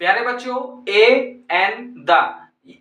प्यारे बच्चों, A N D,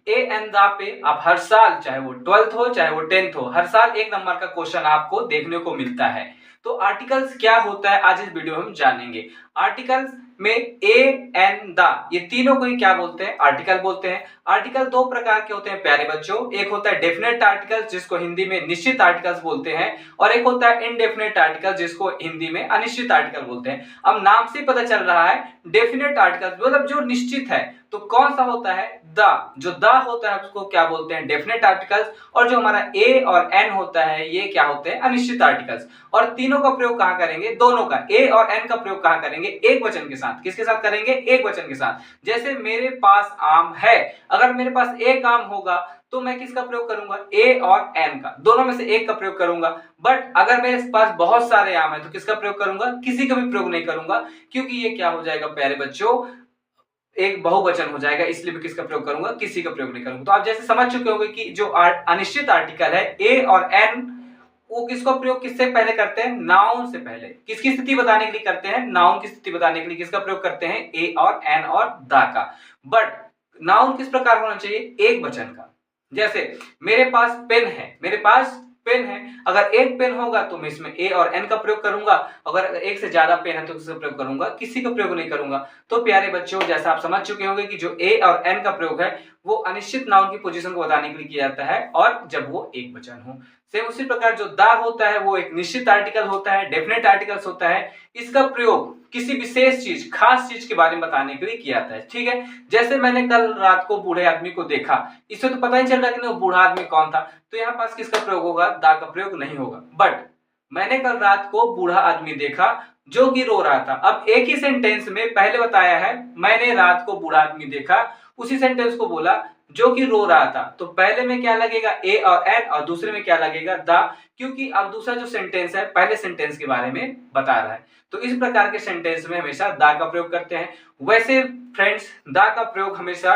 A N D पे आप हर साल, चाहे वो 12th हो चाहे वो 10th हो, हर साल 1 नंबर का क्वेश्चन आपको देखने को मिलता है। तो आर्टिकल्स क्या होता है आज इस वीडियो में हम जानेंगे। आर्टिकल्स में ए एन द, ये तीनों को ही क्या बोलते हैं? आर्टिकल बोलते हैं। आर्टिकल दो प्रकार के होते हैं प्यारे बच्चों, एक होता है डेफिनेट आर्टिकल्स जिसको हिंदी में निश्चित आर्टिकल्स बोलते हैं, और एक होता है इनडेफिनेट आर्टिकल जिसको हिंदी में अनिश्चित आर्टिकल बोलते हैं। अब नाम से पता चल रहा है डेफिनेट आर्टिकल्स मतलब जो निश्चित है, तो कौन सा होता है? द, जो द होता है उसको क्या बोलते हैं? Definite articles. और जो हमारा ए और एन होता है ये क्या होते हैं? अनिश्चित आर्टिकल्स। और तीनों का प्रयोग कहां करेंगे? दोनों का, ए और एन का प्रयोग कहां करेंगे? एक वचन के साथ। किसके साथ करेंगे? एक वचन के साथ। जैसे मेरे पास आम है, अगर मेरे पास एक आम होगा तो मैं किसका प्रयोग करूंगा? ए और एन का, दोनों में से एक का प्रयोग करूंगा। बट अगर मेरे पास बहुत सारे आम है तो किसका प्रयोग करूंगा? किसी का भी प्रयोग नहीं करूंगा, क्योंकि ये क्या हो जाएगा प्यारे बच्चों? एक बहुवचन हो जाएगा, इसलिए मैं किसका प्रयोग करूंगा? किसी का प्रयोग नहीं करूंगा। तो आप जैसे समझ चुके होंगे कि जो अनिश्चित आर्टिकल है ए और एन, वो किसका प्रयोग किससे पहले करते हैं? नाउन से पहले। किसकी स्थिति बताने के लिए करते हैं? नाउन की स्थिति बताने के लिए किसका प्रयोग करते हैं? ए और एन और द का। बट नाउन किस प्रकार होना चाहिए? एक वचन का। जैसे मेरे पास पेन है, मेरे पास पेन है, अगर एक पेन होगा तो मैं इसमें ए और एन का प्रयोग करूंगा, अगर एक से ज्यादा पेन है तो किसका प्रयोग करूंगा? किसी का प्रयोग नहीं करूंगा। तो प्यारे बच्चों, जैसा आप समझ चुके होंगे कि जो ए और एन का प्रयोग है वो अनिश्चित नाउन की पोजीशन को बताने के लिए किया जाता है, और जब वो एक वचन हो। सेम उसी प्रकार जो द होता है वो एक निश्चित आर्टिकल होता है, डेफिनेट आर्टिकल्स होता है। इसका प्रयोग किसी विशेष चीज, खास चीज के बारे में बताने के लिए किया जाता है। ठीक है, जैसे मैंने कल रात को बूढ़े आदमी को देखा, इससे तो पता ही चल रहा है कि वो बूढ़ा आदमी कौन था, तो यहाँ पास किसका प्रयोग होगा? द का प्रयोग नहीं होगा। बट मैंने कल रात को बूढ़ा आदमी देखा जो कि रो रहा था। अब एक ही सेंटेंस में पहले बताया है मैंने रात को बूढ़ा आदमी देखा, उसी सेंटेंस को बोला जो कि रो रहा था, तो पहले में क्या लगेगा? ए और एन, और दूसरे में क्या लगेगा? द, क्योंकि अब दूसरा जो सेंटेंस है पहले सेंटेंस के बारे में बता रहा है। तो इस प्रकार के सेंटेंस में हमेशा द का प्रयोग करते हैं। वैसे फ्रेंड्स, द का प्रयोग हमेशा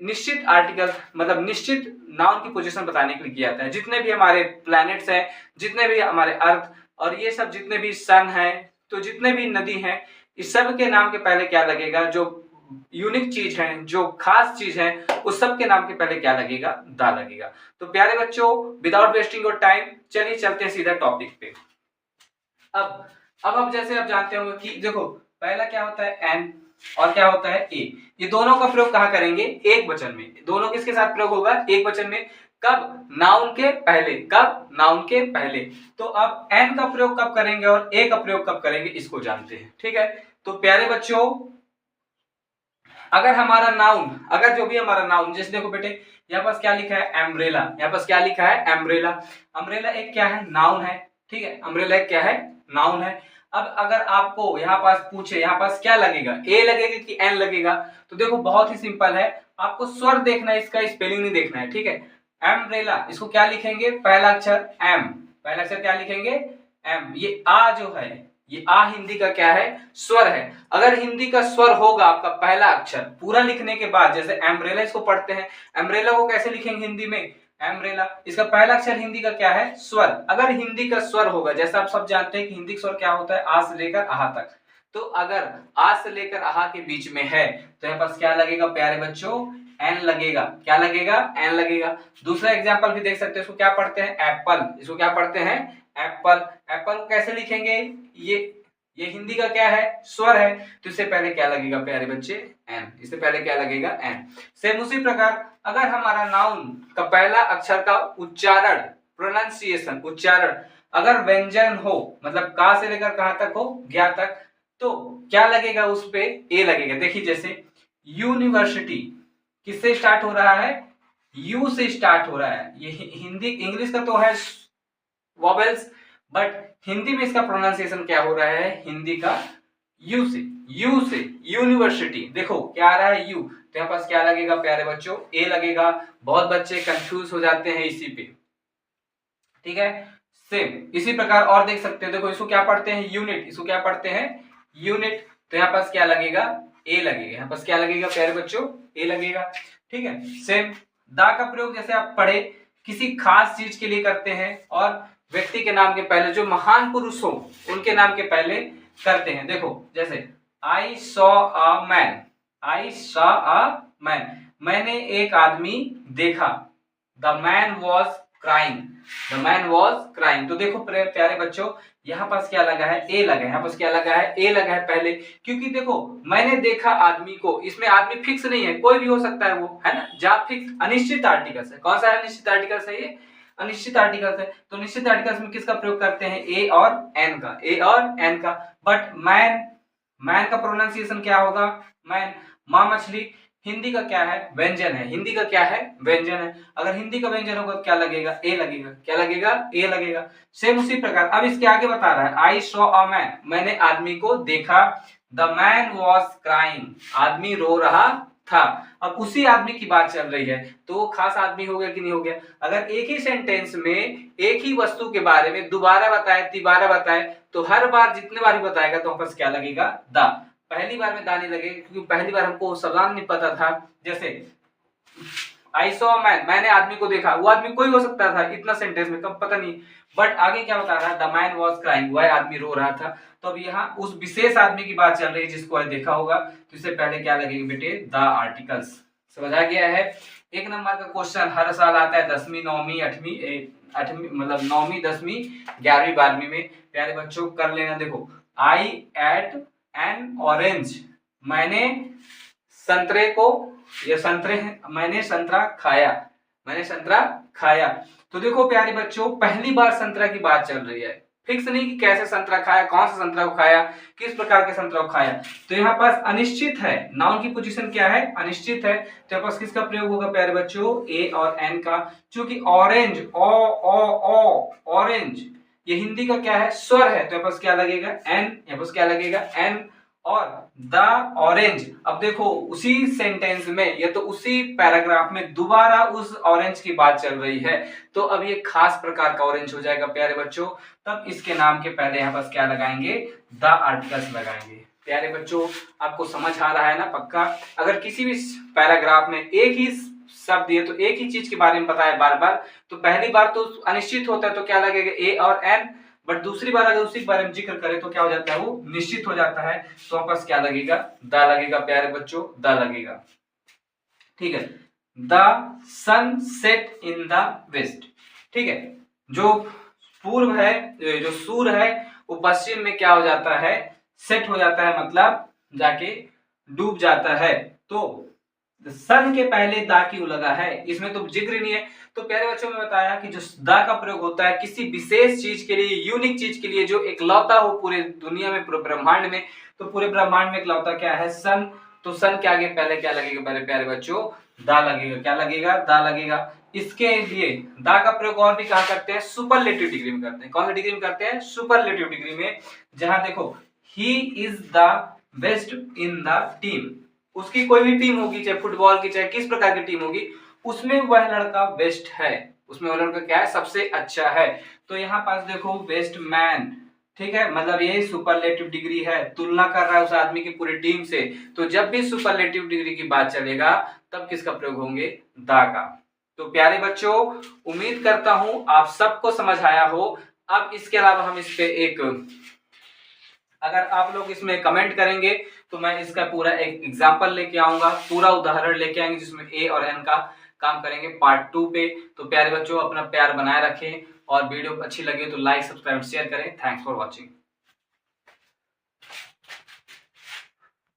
निश्चित आर्टिकल मतलब निश्चित नाउन की पोजीशन बताने के लिए किया जाता है। जितने भी हमारे प्लैनेट्स हैं, जितने भी हमारे अर्थ और ये सब जितने भी सन है, तो जितने भी नदी हैं, इस सब के नाम के पहले क्या लगेगा? जो यूनिक चीज है, जो खास चीज है, उस सब के नाम के पहले क्या लगेगा? द लगेगा। तो प्यारे बच्चों, विदाउट वेस्टिंग योर टाइम, चलिए चलते हैं सीधा टॉपिक पे। अब जैसे आप जानते होंगे कि देखो पहला क्या होता है? एन, और क्या होता है? ए। ये दोनों का प्रयोग कहां करेंगे? एक वचन में। दोनों किसके साथ प्रयोग होगा? एक वचन में। कब? नाउन के पहले। कब? नाउन के पहले। तो अब एन का प्रयोग कब करेंगे और ए का प्रयोग कब करेंगे, इसको जानते हैं। ठीक है, तो प्यारे बच्चों, अगर हमारा नाउन, अगर जो भी हमारा नाउन, जैसे देखो बेटे यहाँ पास क्या लिखा है? एम्ब्रेला। यहाँ पास क्या लिखा है? एम्ब्रेला। अम्ब्रेला एक क्या है? नाउन है। ठीक है, अम्ब्रेला एक क्या है? नाउन है। अब अगर आपको यहाँ पास पूछे यहाँ पास क्या लगेगा? ए लगेगा कि एन लगेगा? तो देखो बहुत ही सिंपल है, आपको स्वर देखना है, इसका स्पेलिंग नहीं देखना है। ठीक है, एम्ब्रेला, इसको क्या लिखेंगे? पहला अक्षर एम, पहला अक्षर क्या लिखेंगे? एम। ये आ जो है, ये आ हिंदी का क्या है? स्वर है। अगर हिंदी का स्वर होगा आपका पहला अक्षर पूरा लिखने के बाद, जैसे एम्ब्रेला इसको पढ़ते हैं, एम्ब्रेला को कैसे लिखेंगे हिंदी में? एम्ब्रेला। इसका पहला अक्षर हिंदी का क्या है? स्वर। अगर हिंदी का स्वर होगा, जैसा आप सब जानते हैं कि हिंदी का स्वर क्या होता है? आ से लेकर आहा तक। तो अगर आ से लेकर आहा के बीच में है तो यहाँ पास क्या लगेगा प्यारे बच्चों? एन लगेगा। क्या लगेगा? एन लगेगा। दूसरा एग्जाम्पल भी देख सकते हैं, इसको क्या पढ़ते हैं? एप्पल। इसको क्या पढ़ते हैं? एप्पल। एप्पल को कैसे लिखेंगे? ये हिंदी का क्या है? स्वर है, तो इससे पहले क्या लगेगा प्यारे बच्चे? एन। इससे पहले क्या लगेगा? एन। सेम उसी प्रकार अगर हमारा नाउन का पहला अक्षर का उच्चारण, प्रोनाउंसिएशन, उच्चारण अगर व्यंजन हो, मतलब का से लेकर कहां तक हो? ज्ञा तक, तो क्या लगेगा? उस पे ए लगेगा। देखिए जैसे यूनिवर्सिटी किससे स्टार्ट हो रहा है? यू से स्टार्ट हो रहा है। ये हिंदी, इंग्लिश का तो है वॉवेल्स, बट हिंदी में इसका प्रोनाउंसिएशन क्या हो रहा है? हिंदी का यू से। यू से यूनिवर्सिटी, देखो क्या आ रहा है? यू। तो यहाँ पास क्या लगेगा प्यारे बच्चों? ए लगेगा। बहुत बच्चे कंफ्यूज हो जाते हैं इसी पे। ठीक है, सेम इसी प्रकार और देख सकते हैं, देखो इसको क्या पढ़ते हैं? यूनिट। इसको क्या पढ़ते हैं? यूनिट। तो यहाँ पास क्या लगेगा? ए लगेगा। यहाँ पास क्या लगेगा प्यारे बच्चों? ए लगेगा। ठीक है, सेम दा का प्रयोग जैसे आप पढ़े किसी खास चीज के लिए करते हैं, और व्यक्ति के नाम के पहले, जो महान पुरुष हो उनके नाम के पहले करते हैं। देखो जैसे I saw a man, I saw a man, मैंने एक आदमी देखा। The man was crying, the man was crying. तो देखो प्यारे बच्चों, यहाँ पास क्या लगा है, ए लगा है, यहाँ पास क्या लगा है, ए लगा है पहले, क्योंकि देखो मैंने देखा आदमी को, इसमें आदमी फिक्स नहीं है, कोई भी हो सकता है वो, है ना, जहाँ फिक्स अनिश्चित आर्टिकल्स है। कौन सा अनिश्चित आर्टिकल्स है ये, अनिश्चित आर्टिकल्स है। तो निश्चित आर्टिकल्स में किसका प्रयोग करते हैं, ए और एन का, ए और एन का। बट मैन, मैन का प्रोनाउंसिएशन क्या होगा, मैन। माँ मछली हिंदी का क्या है, व्यंजन है, हिंदी का क्या है, व्यंजन है। अगर हिंदी का व्यंजन होगा तो क्या लगेगा, ए लगेगा, क्या लगेगा, ए लगेगा। सेम उसी प्रकार अब इसके आगे बता रहा है, आई सॉ अ मैन, मैंने आदमी को देखा। द मैन वॉज क्राइंग, आदमी रो रहा था। अब उसी आदमी की बात चल रही है, तो वो खास आदमी हो गया कि नहीं हो गया। अगर एक ही सेंटेंस में एक ही वस्तु के बारे में दोबारा बताए, तिबारा बताए, तो हर बार जितने बार भी बताएगा तो वापस क्या लगेगा, द। पहली बार में दानी लगेगा, क्योंकि पहली बार हमको शब्दार्थ नहीं पता था। जैसे आई सॉ मैन, मैंने आदमी को देखा, वो आदमी कोई हो सकता था इतना सेंटेंस में, कब पता नहीं। बट आगे क्या बता रहा है, द मैन वॉज क्राइंग, वह आदमी रो रहा था। तो अब यहाँ उस विशेष आदमी की बात चल रही है जिसको आज देखा होगा, तो इससे पहले क्या लगेगा बेटे, द आर्टिकल्स। समझा गया है। एक नंबर का क्वेश्चन हर साल आता है 10वीं 9वीं 8वीं मतलब 9वीं 10वीं 11वीं 12वीं में। प्यारे बच्चों कर लेना। देखो, आई एट एन ऑरेंज, मैंने संतरे को, ये संतरे, मैंने संतरा खाया, मैंने संतरा खाया। तो देखो प्यारे बच्चों, पहली बार संतरा की बात चल रही है, फिक्स नहीं कि कैसे संतरा खाया, कौन सा संतरा को खाया, किस प्रकार के संतरा को खाया। तो यहाँ पास अनिश्चित है, नाउन की पोजीशन क्या है, अनिश्चित है। तो यहाँ पास किसका प्रयोग होगा प्यारे बच्चों, ए और एन का। चूंकि ऑरेंज, ऑरेंज ये हिंदी का क्या है, स्वर है, तो यहाँ पास क्या लगेगा, एन, यहाँ पास क्या लगेगा, एन। और द ऑरेंज, अब देखो उसी सेंटेंस में, ये तो उसी पैराग्राफ में दोबारा उस ऑरेंज की बात चल रही है, तो अब ये खास प्रकार का ऑरेंज हो जाएगा प्यारे बच्चों। तब इसके नाम के पहले यहाँ पास क्या लगाएंगे, द आर्टिकल्स लगाएंगे। प्यारे बच्चों आपको समझ आ रहा है ना पक्का। अगर किसी भी पैराग्राफ में एक ही शब्द दिए, तो एक ही चीज के बारे में बताया बार बार, तो पहली बार तो अनिश्चित होता है, तो क्या लगेगा, ए और एन। बट दूसरी बार अगर उसी के बारे में जिक्र करें तो क्या हो जाता है, वो निश्चित हो जाता है, तो वापस क्या लगेगा, द लगेगा प्यारे बच्चों, द लगेगा। ठीक है, the sun set in the west. ठीक है, जो पूर्व है, जो सूर्य है वो पश्चिम में क्या हो जाता है, सेट हो जाता है, मतलब जाके डूब जाता है। तो सन के पहले दा क्यों लगा है, इसमें तो जिक्र नहीं है। तो प्यारे बच्चों में बताया कि जो दा का प्रयोग होता है किसी विशेष चीज के लिए, यूनिक चीज के लिए, जो इकलौता हो पूरे दुनिया में, पूरे ब्रह्मांड में। तो पूरे ब्रह्मांड में इकलौता क्या है, सन। तो सन के आगे पहले क्या लगेगा मेरे प्यारे बच्चों, दा लगेगा। क्या लगेगा, दा लगेगा। इसके लिए दा का प्रयोग और भी कहा करते हैं, सुपरलेटिव डिग्री में करते हैं। कौन सी डिग्री में करते हैं, सुपरलेटिव डिग्री में। जहां देखो, he is the best in the team, उसकी कोई भी टीम होगी, चाहे फुटबॉल की, चाहे किस प्रकार की टीम होगी, उसमें वह लड़का बेस्ट है, उसमें वह लड़का क्या है, सबसे अच्छा है। तो यहाँ पास देखो बेस्ट मैन, ठीक है, मतलब ये सुपरलेटिव डिग्री है, तुलना कर रहा है उस आदमी की पूरी टीम से। तो जब भी सुपरलेटिव डिग्री की बात चलेगा तब किसका प्रयोग होंगे, दा का। तो प्यारे बच्चों उम्मीद करता हूं आप सबको समझ आया हो। अब इसके अलावा हम इस पे एक, अगर आप लोग इसमें कमेंट करेंगे तो मैं इसका पूरा एक एग्जाम्पल लेके आऊंगा, पूरा उदाहरण लेके आएंगे जिसमें ए और एन का काम करेंगे पार्ट 2 पे। तो प्यारे बच्चों अपना प्यार बनाए रखें, और वीडियो अच्छी लगे तो लाइक, सब्सक्राइब, शेयर करें। Thanks for watching.